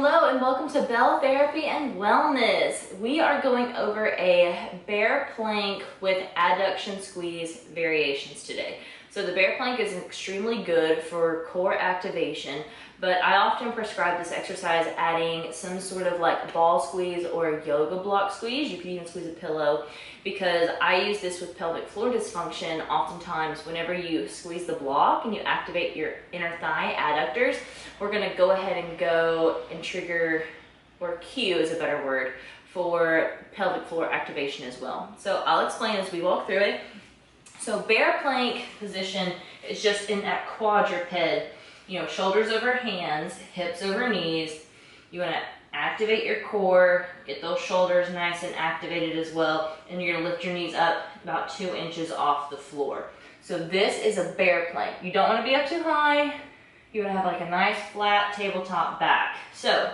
Hello and welcome to Belle Therapy and Wellness. We are going over a bear plank with adduction squeeze variations today. So the bear plank is extremely good for core activation, but I often prescribe this exercise adding some sort of like ball squeeze or a yoga block squeeze. You can even squeeze a pillow, because I use this with pelvic floor dysfunction. Oftentimes whenever you squeeze the block and you activate your inner thigh adductors, we're going to go ahead and trigger, or cue is a better word, for pelvic floor activation as well. So I'll explain as we walk through it. So bear plank position is just in that quadruped, shoulders over hands, hips over knees. You want to activate your core, get those shoulders nice and activated as well, and you're going to lift your knees up about 2 inches off the floor. So this is a bear plank. You don't want to be up too high. You want to have like a nice flat tabletop back. So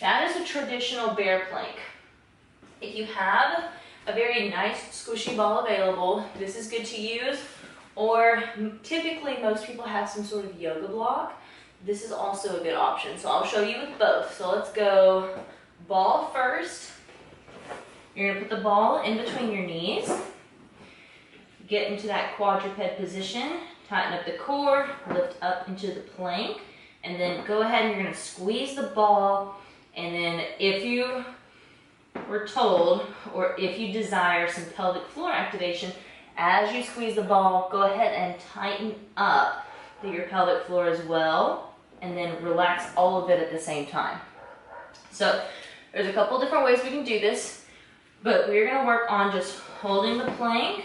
that is a traditional bear plank. If you have a very nice squishy ball available, this is good to use, or typically most people have some sort of yoga block. This is also a good option. So I'll show you with both. So let's go ball first. You're gonna put the ball in between your knees, get into that quadruped position, tighten up the core, lift up into the plank, and then go ahead and you're gonna squeeze the ball. And then if you were told, or if you desire some pelvic floor activation, as you squeeze the ball, go ahead and tighten up your pelvic floor as well, and then relax all of it at the same time. So there's a couple different ways we can do this, but we're going to work on just holding the plank,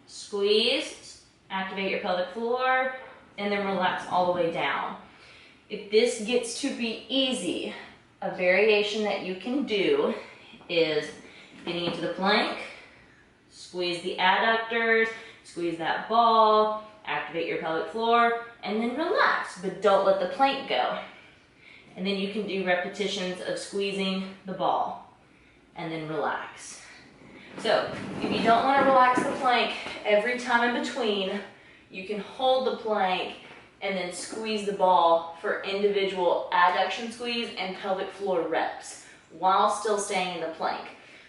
squeeze, activate your pelvic floor, and then relax all the way down. If this gets to be easy, a variation that you can do is getting into the plank, squeeze the adductors, squeeze that ball, activate your pelvic floor, and then relax, but don't let the plank go. And then you can do repetitions of squeezing the ball and then relax. So if you don't want to relax the plank every time in between, you can hold the plank and then squeeze the ball for individual adduction squeeze and pelvic floor reps while still staying in the plank.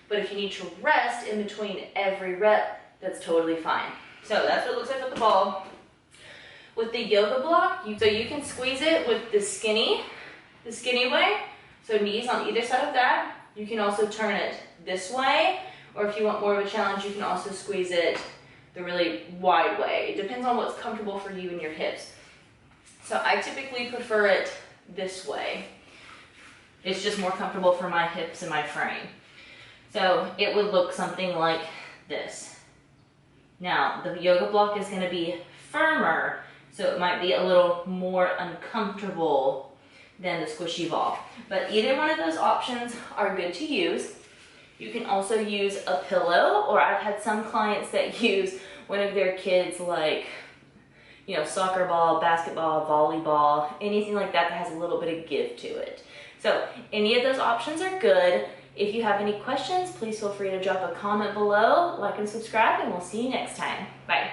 But if you need to rest in between every rep, that's totally fine. So that's what it looks like with the ball. With the yoga block, you can squeeze it with the skinny way, so knees on either side of that. You can also turn it this way, or if you want more of a challenge, you can also squeeze it the really wide way. It depends on what's comfortable for you and your hips. So I typically prefer it this way. It's just more comfortable for my hips and my frame. So it would look something like this. Now, the yoga block is going to be firmer, so it might be a little more uncomfortable than the squishy ball. But either one of those options are good to use. You can also use a pillow, or I've had some clients that use one of their kids, like, soccer ball, basketball, volleyball, anything like that that has a little bit of give to it. So any of those options are good. If you have any questions, please feel free to drop a comment below, like and subscribe, and we'll see you next time. Bye.